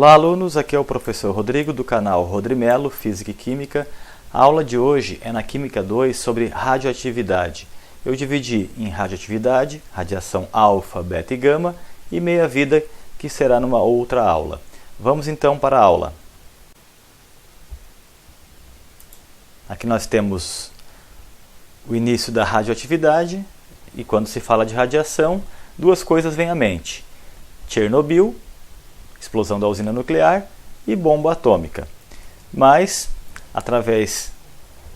Olá alunos, aqui é o professor Rodrigo do canal Rodrimelo, Física e Química. A aula de hoje é na Química 2 sobre radioatividade. Eu dividi em radioatividade, radiação alfa, beta e gama e meia-vida, que será numa outra aula. Vamos então para a aula. Aqui nós temos o início da radioatividade e quando se fala de radiação, duas coisas vêm à mente: Chernobyl, explosão da usina nuclear, e bomba atômica. Mas, através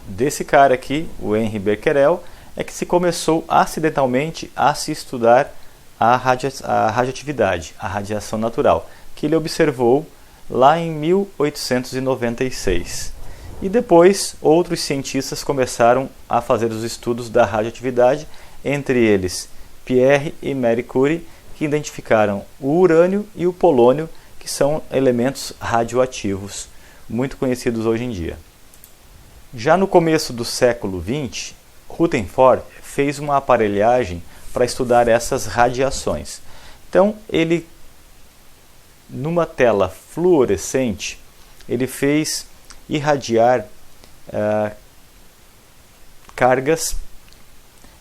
desse cara aqui, o Henri Becquerel, é que se começou acidentalmente a se estudar a radioatividade, a radiação natural, que ele observou lá em 1896. E depois, outros cientistas começaram a fazer os estudos da radioatividade, entre eles Pierre e Marie Curie, que identificaram o urânio e o polônio, que são elementos radioativos, muito conhecidos hoje em dia. Já no começo do século XX, Rutherford fez uma aparelhagem para estudar essas radiações. Então, ele, numa tela fluorescente, ele fez irradiar cargas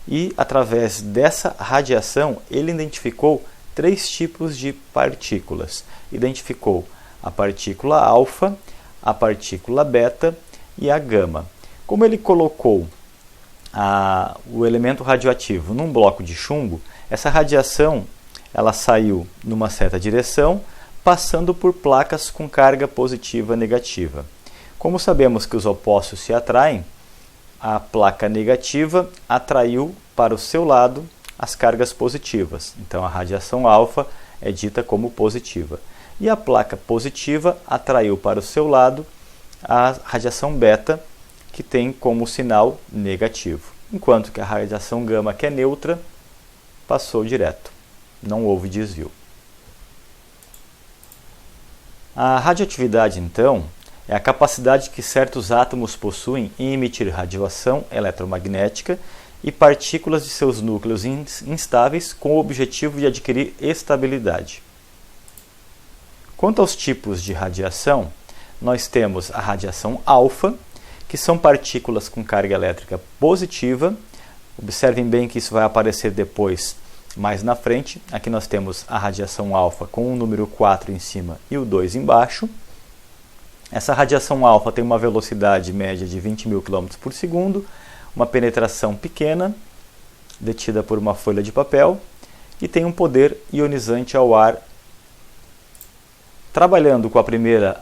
e, através dessa radiação, ele identificou três tipos de partículas. Identificou a partícula alfa, a partícula beta e a gama. Como ele colocou o elemento radioativo num bloco de chumbo, essa radiação ela saiu numa certa direção, passando por placas com carga positiva e negativa. Como sabemos que os opostos se atraem, a placa negativa atraiu para o seu lado as cargas positivas. Então a radiação alfa é dita como positiva. E a placa positiva atraiu para o seu lado a radiação beta, que tem como sinal negativo. Enquanto que a radiação gama, que é neutra, passou direto. Não houve desvio. A radioatividade, então, é a capacidade que certos átomos possuem em emitir radiação eletromagnética e partículas de seus núcleos instáveis com o objetivo de adquirir estabilidade. Quanto aos tipos de radiação, nós temos a radiação alfa, que são partículas com carga elétrica positiva. Observem bem que isso vai aparecer depois, mais na frente. Aqui nós temos a radiação alfa com o número 4 em cima e o 2 embaixo. Essa radiação alfa tem uma velocidade média de 20.000 km por segundo, uma penetração pequena, detida por uma folha de papel, e tem um poder ionizante ao ar. Trabalhando com a primeira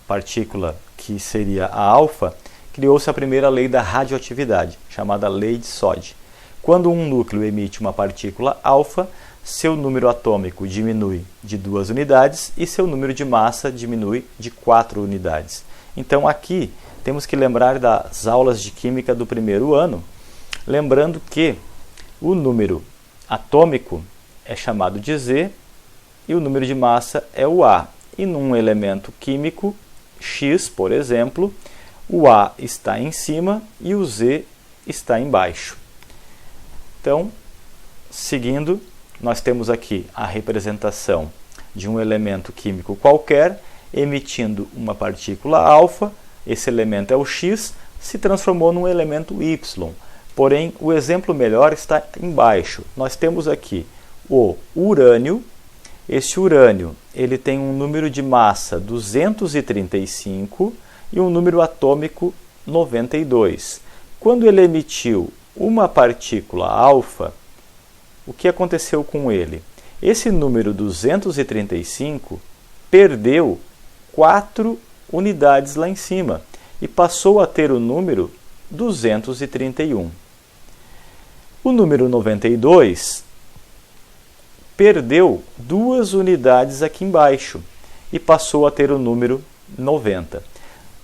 partícula, que seria a alfa, criou-se a primeira lei da radioatividade, chamada lei de Soddy. Quando um núcleo emite uma partícula alfa, seu número atômico diminui de 2 unidades e seu número de massa diminui de 4 unidades. Então aqui temos que lembrar das aulas de química do primeiro ano, lembrando que o número atômico é chamado de Z e o número de massa é o A. E num elemento químico, X, por exemplo, o A está em cima e o Z está embaixo. Então, seguindo, nós temos aqui a representação de um elemento químico qualquer, emitindo uma partícula alfa. Esse elemento é o X, se transformou num elemento Y. Porém, o exemplo melhor está embaixo. Nós temos aqui o urânio. Esse urânio ele tem um número de massa 235 e um número atômico 92. Quando ele emitiu uma partícula alfa, o que aconteceu com ele? Esse número 235 perdeu 4 unidades lá em cima e passou a ter o número 231. O número 92 perdeu 2 unidades aqui embaixo e passou a ter o número 90.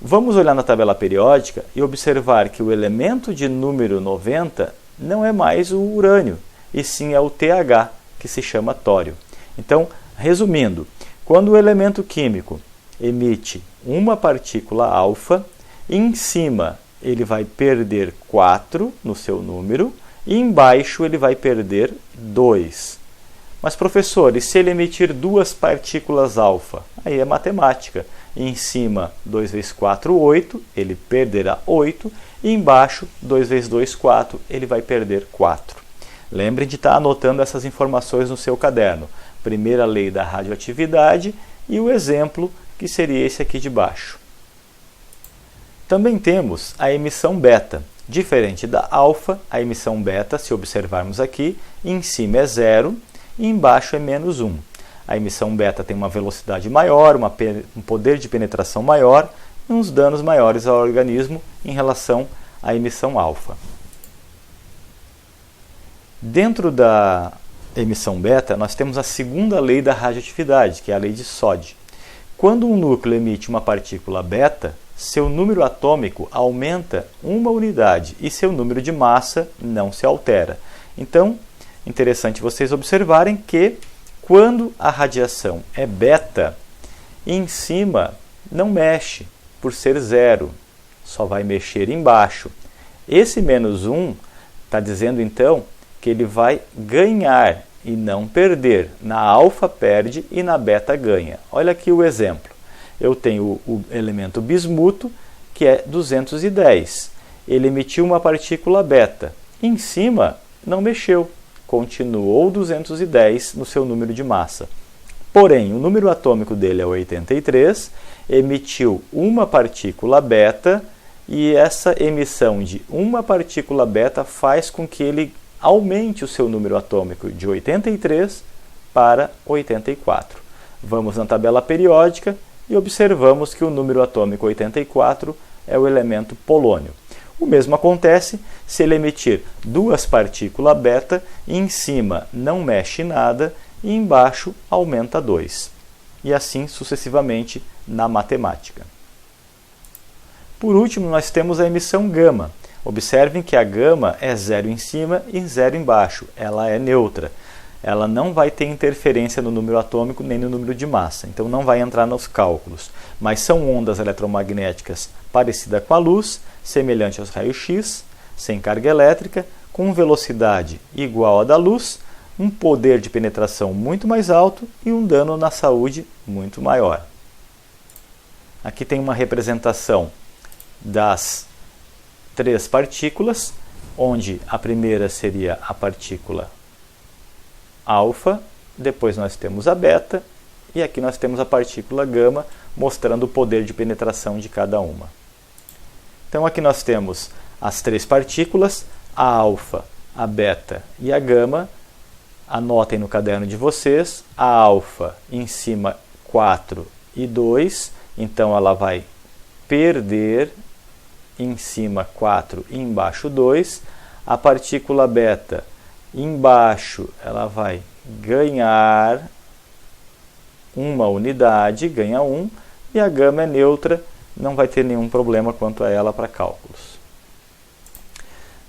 Vamos olhar na tabela periódica e observar que o elemento de número 90 não é mais o urânio, e sim é o TH, que se chama tório. Então, resumindo, quando o elemento químico emite uma partícula alfa, em cima ele vai perder 4 no seu número e embaixo ele vai perder 2. Mas professor, e se ele emitir 2 partículas alfa? aí é matemática. Em cima, 2 vezes 4, 8, ele perderá 8, e embaixo, 2 vezes 2, 4, ele vai perder 4. Lembrem de estar anotando essas informações no seu caderno. Primeira lei da radioatividade e o exemplo, que seria esse aqui de baixo. Também temos a emissão beta. Diferente da alfa, a emissão beta, se observarmos aqui, em cima é 0 e embaixo é menos 1. A emissão beta tem uma velocidade maior, um poder de penetração maior e uns danos maiores ao organismo em relação à emissão alfa. Dentro da emissão beta, nós temos a segunda lei da radioatividade, que é a lei de Soddy. Quando um núcleo emite uma partícula beta, seu número atômico aumenta uma unidade e seu número de massa não se altera. Então, interessante vocês observarem que quando a radiação é beta, em cima não mexe, por ser 0, só vai mexer embaixo. Esse menos 1 está dizendo então que ele vai ganhar e não perder. Na alfa perde e na beta ganha. Olha aqui o exemplo. Eu tenho o elemento bismuto, que é 210. Ele emitiu uma partícula beta. Em cima não mexeu. Continuou 210 no seu número de massa. Porém, o número atômico dele é 83, emitiu uma partícula beta e essa emissão de uma partícula beta faz com que ele aumente o seu número atômico de 83 para 84. Vamos na tabela periódica e observamos que o número atômico 84 é o elemento polônio. O mesmo acontece se ele emitir duas partículas beta e em cima não mexe nada e embaixo aumenta 2. E assim sucessivamente na matemática. Por último, nós temos a emissão gama. Observem que a gama é 0 em cima e 0 embaixo. Ela é neutra. Ela não vai ter interferência no número atômico nem no número de massa. Então não vai entrar nos cálculos. Mas são ondas eletromagnéticas parecidas com a luz, semelhante aos raios-x, sem carga elétrica, com velocidade igual à da luz, um poder de penetração muito mais alto e um dano na saúde muito maior. Aqui tem uma representação das 3 partículas, onde a primeira seria a partícula alfa, depois nós temos a beta e aqui nós temos a partícula gama, mostrando o poder de penetração de cada uma. Então aqui nós temos as 3 partículas, a alfa, a beta e a gama. Anotem no caderno de vocês, a alfa em cima 4 e 2, então ela vai perder em cima 4 e embaixo 2. A partícula beta embaixo ela vai ganhar uma unidade, ganha 1, e a gama é neutra, não vai ter nenhum problema quanto a ela para cálculos.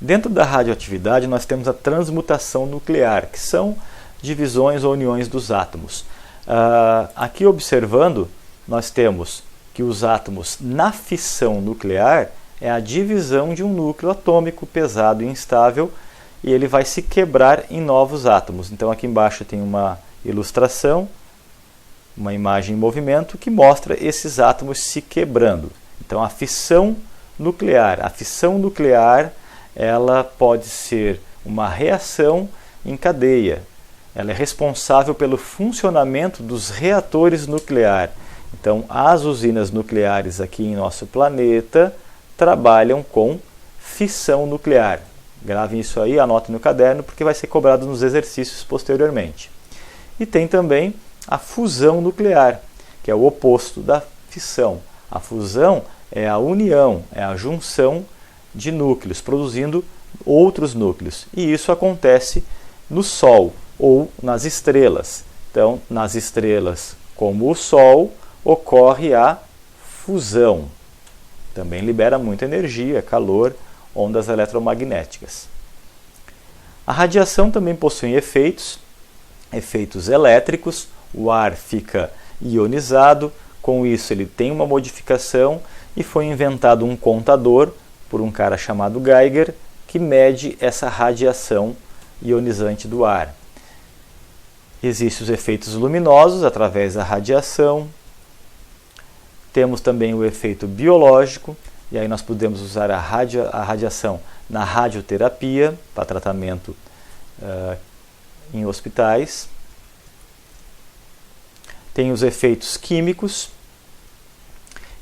Dentro da radioatividade nós temos a transmutação nuclear, que são divisões ou uniões dos átomos. Aqui observando, nós temos que os átomos na fissão nuclear é a divisão de um núcleo atômico pesado e instável, e ele vai se quebrar em novos átomos. Então aqui embaixo tem uma ilustração, uma imagem em movimento que mostra esses átomos se quebrando. Então a fissão nuclear ela pode ser uma reação em cadeia. Ela é responsável pelo funcionamento dos reatores nucleares. Então as usinas nucleares aqui em nosso planeta trabalham com fissão nuclear. Gravem isso aí, anotem no caderno, porque vai ser cobrado nos exercícios posteriormente. E tem também a fusão nuclear, que é o oposto da fissão. A fusão é a união, é a junção de núcleos, produzindo outros núcleos. E isso acontece no Sol ou nas estrelas. Então, nas estrelas, como o Sol, ocorre a fusão. Também libera muita energia, calor, ondas eletromagnéticas. A radiação também possui efeitos elétricos. O ar fica ionizado, com isso ele tem uma modificação e foi inventado um contador por um cara chamado Geiger que mede essa radiação ionizante do ar. Existem os efeitos luminosos através da radiação, Temos também o efeito biológico, e aí nós podemos usar a radiação na radioterapia, para tratamento em hospitais. Tem os efeitos químicos,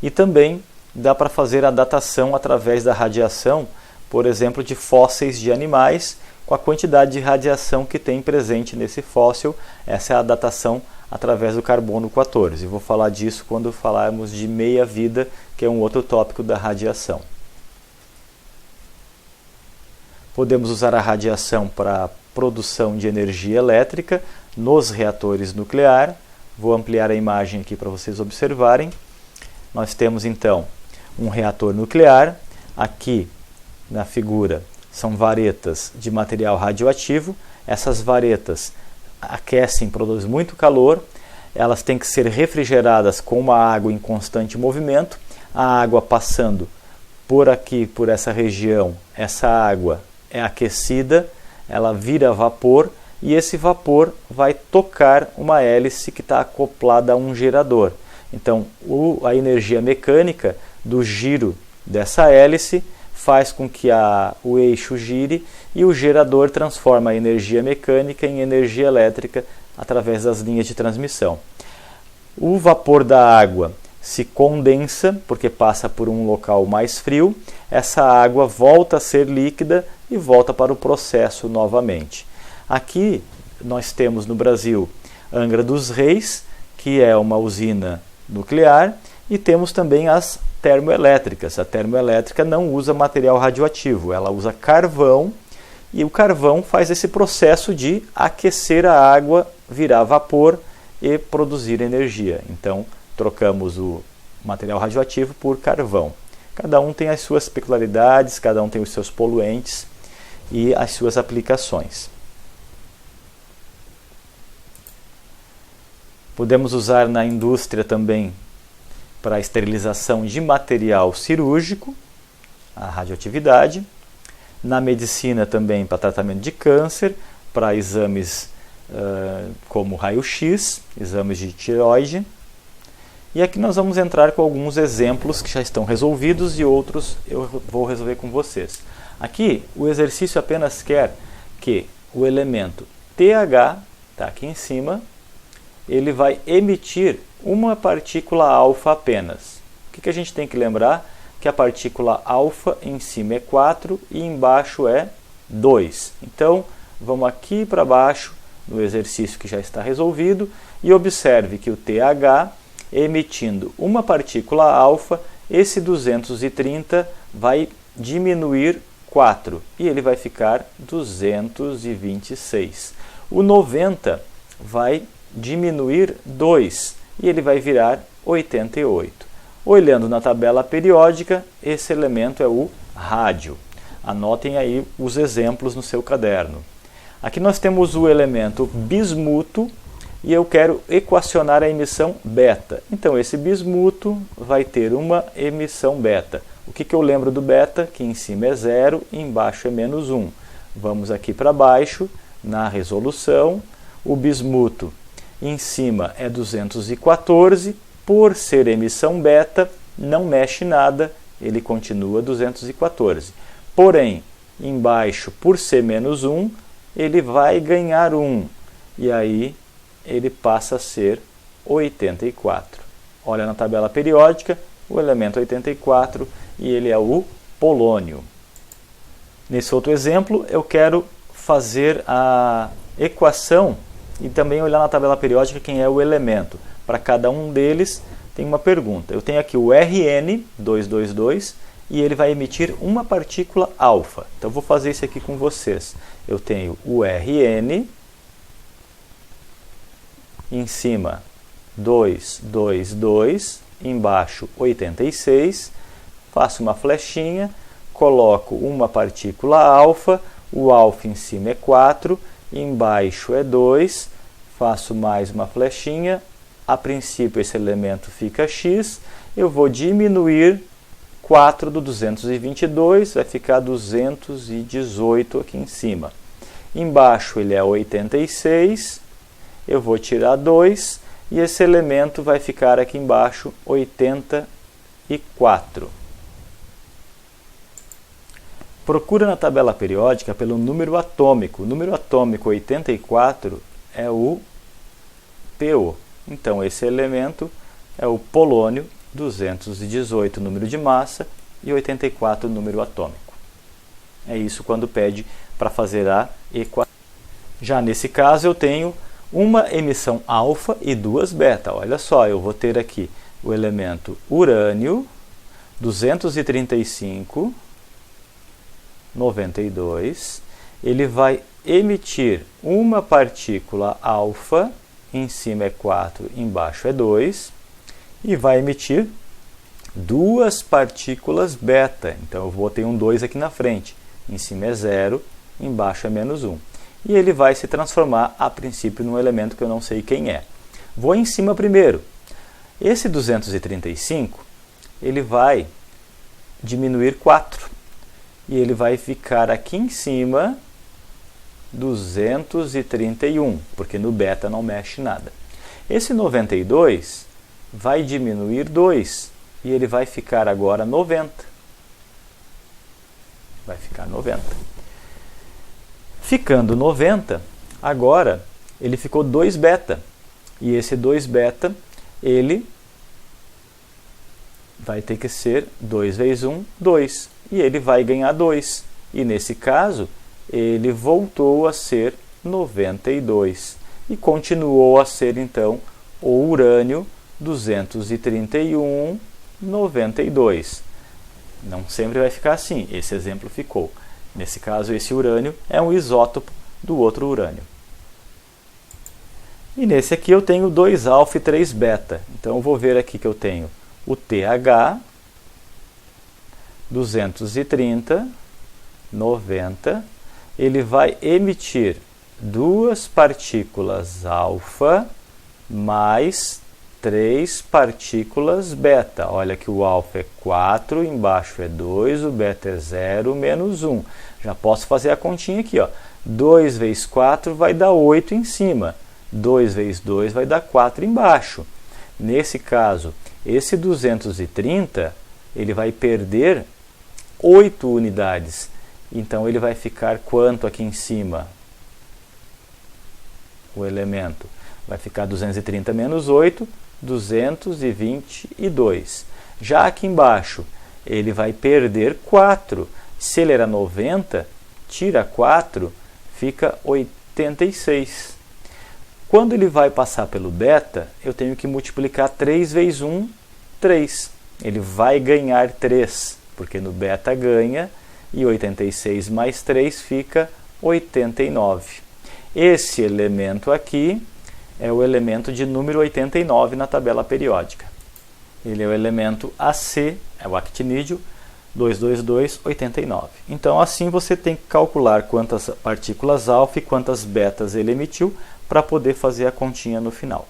e também dá para fazer a datação através da radiação, por exemplo, de fósseis de animais, com a quantidade de radiação que tem presente nesse fóssil. Essa é a datação através do carbono 14. Vou falar disso quando falarmos de meia-vida, que é um outro tópico da radiação. Podemos usar a radiação para produção de energia elétrica nos reatores nucleares. Vou ampliar a imagem aqui para vocês observarem. Nós temos então um reator nuclear. Aqui na figura são varetas de material radioativo. Essas varetas aquecem, produzem muito calor. Elas têm que ser refrigeradas com uma água em constante movimento. A água passando por aqui, por essa região, essa água é aquecida, ela vira vapor, e esse vapor vai tocar uma hélice que está acoplada a um gerador. Então, a energia mecânica do giro dessa hélice faz com que o eixo gire, e o gerador transforma a energia mecânica em energia elétrica através das linhas de transmissão. O vapor da água se condensa, porque passa por um local mais frio. Essa água volta a ser líquida e volta para o processo novamente. Aqui nós temos no Brasil Angra dos Reis, que é uma usina nuclear, e temos também as termoelétricas. A termoelétrica não usa material radioativo, ela usa carvão, e o carvão faz esse processo de aquecer a água, virar vapor e produzir energia. Então, trocamos o material radioativo por carvão. Cada um tem as suas peculiaridades, cada um tem os seus poluentes e as suas aplicações. Podemos usar na indústria também para a esterilização de material cirúrgico, a radioatividade. Na medicina também para tratamento de câncer, para exames como raio-x, exames de tireoide. E aqui nós vamos entrar com alguns exemplos que já estão resolvidos e outros eu vou resolver com vocês. Aqui o exercício apenas quer que o elemento TH, está aqui em cima, ele vai emitir uma partícula alfa apenas. O que a gente tem que lembrar? Que a partícula alfa em cima é 4 e embaixo é 2. Então, vamos aqui para baixo no exercício que já está resolvido e observe que o TH, emitindo uma partícula alfa, esse 230 vai diminuir 4 e ele vai ficar 226. O 90 vai diminuir 2 e ele vai virar 88. Olhando na tabela periódica, esse elemento é o rádio. Anotem aí os exemplos no seu caderno. Aqui nós temos o elemento bismuto e eu quero equacionar a emissão beta. Então esse bismuto vai ter uma emissão beta. O que eu lembro do beta? Que em cima é 0 e embaixo é menos 1. Vamos aqui para baixo, na resolução. O bismuto em cima é 214. Por ser emissão beta, não mexe nada, ele continua 214. Porém, embaixo, por ser menos 1, ele vai ganhar 1. E aí, ele passa a ser 84. Olha na tabela periódica, o elemento 84, e ele é o polônio. Nesse outro exemplo, eu quero fazer a equação e também olhar na tabela periódica quem é o elemento. Para cada um deles tem uma pergunta. Eu tenho aqui o Rn222 e ele vai emitir uma partícula alfa. Então, eu vou fazer isso aqui com vocês. Eu tenho o Rn, em cima 222, embaixo 86, faço uma flechinha, coloco uma partícula alfa, o alfa em cima é 4, embaixo é 2, faço mais uma flechinha, a princípio esse elemento fica x, eu vou diminuir 4 do 222, vai ficar 218 aqui em cima. Embaixo ele é 86, eu vou tirar 2, e esse elemento vai ficar aqui embaixo 84. Procura na tabela periódica pelo número atômico. O número atômico 84 é o PO. Então, esse elemento é o polônio, 218 número de massa e 84 número atômico. É isso quando pede para fazer a equação. Já nesse caso, eu tenho uma emissão alfa e duas beta. Olha só, eu vou ter aqui o elemento urânio, 235, 92. Ele vai emitir uma partícula alfa, em cima é 4, embaixo é 2, e vai emitir duas partículas beta. Então eu vou ter um 2 aqui na frente. Em cima é 0, embaixo é menos 1. E ele vai se transformar, a princípio, num elemento que eu não sei quem é. Vou em cima primeiro. Esse 235, ele vai diminuir 4. E ele vai ficar aqui em cima 231, porque no beta não mexe nada. Esse 92 vai diminuir 2 e ele vai ficar agora 90. Vai ficar 90. Ficando 90, agora ele ficou 2 beta. E esse 2 beta, ele vai ter que ser 2 vezes 1, 2. E ele vai ganhar 2. E nesse caso, ele voltou a ser 92. E continuou a ser, então, o urânio 231, 92. Não sempre vai ficar assim. Esse exemplo ficou. Nesse caso, esse urânio é um isótopo do outro urânio. E nesse aqui eu tenho 2 alfa e 3 beta. Então eu vou ver aqui que eu tenho o TH, 230, 90. Ele vai emitir duas partículas alfa mais 3 partículas beta. Olha que o alfa é 4, embaixo é 2, o beta é 0, menos 1. Já posso fazer a continha aqui. 2 vezes 4 vai dar 8 em cima. 2 vezes 2 vai dar 4 embaixo. Nesse caso, esse 230, ele vai perder 8 unidades. Então, ele vai ficar quanto aqui em cima? O elemento vai ficar 230 menos 8, 222. Já aqui embaixo, ele vai perder 4. Se ele era 90, tira 4, fica 86. Quando ele vai passar pelo beta, eu tenho que multiplicar 3 vezes 1, 3. Ele vai ganhar 3, porque no beta ganha, e 86 mais 3 fica 89. Esse elemento aqui é o elemento de número 89 na tabela periódica. Ele é o elemento AC, é o actinídeo, 22289. Então, assim você tem que calcular quantas partículas alfa e quantas betas ele emitiu para poder fazer a continha no final.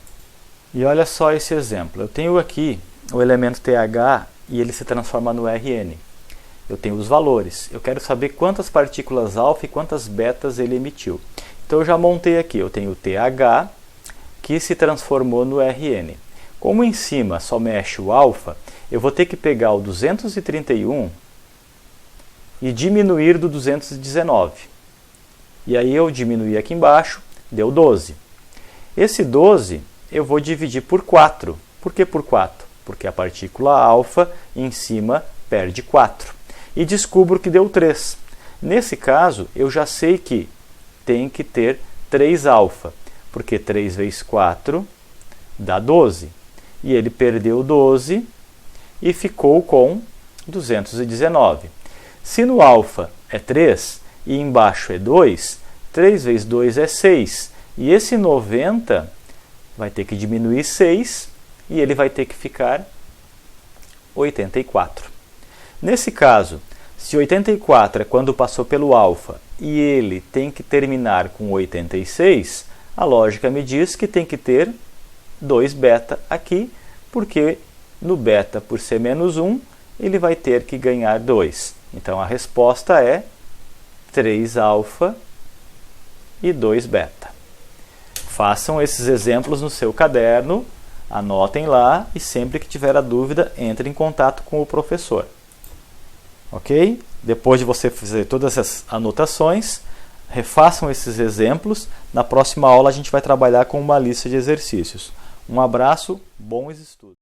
E olha só esse exemplo. Eu tenho aqui o elemento TH e ele se transforma no Rn. Eu tenho os valores. Eu quero saber quantas partículas alfa e quantas betas ele emitiu. Então, eu já montei aqui. Eu tenho o TH, que se transformou no Rn. Como em cima só mexe o alfa, eu vou ter que pegar o 231 e diminuir do 219. E aí eu diminuí aqui embaixo, deu 12. Esse 12 eu vou dividir por 4. Por que por 4? Porque a partícula alfa em cima perde 4. E descubro que deu 3. Nesse caso, eu já sei que tem que ter 3 alfa, porque 3 vezes 4 dá 12. E ele perdeu 12 e ficou com 219. Se no alfa é 3 e embaixo é 2, 3 vezes 2 é 6. E esse 90 vai ter que diminuir 6 e ele vai ter que ficar 84. Nesse caso, se 84 é quando passou pelo alfa e ele tem que terminar com 86, a lógica me diz que tem que ter 2 beta aqui, porque no beta, por ser menos 1, ele vai ter que ganhar 2. Então, a resposta é 3 alfa e 2 beta. Façam esses exemplos no seu caderno, anotem lá e sempre que tiver a dúvida, entre em contato com o professor. Ok? Depois de você fazer todas essas anotações, refaçam esses exemplos. Na próxima aula a gente vai trabalhar com uma lista de exercícios. Um abraço, bons estudos!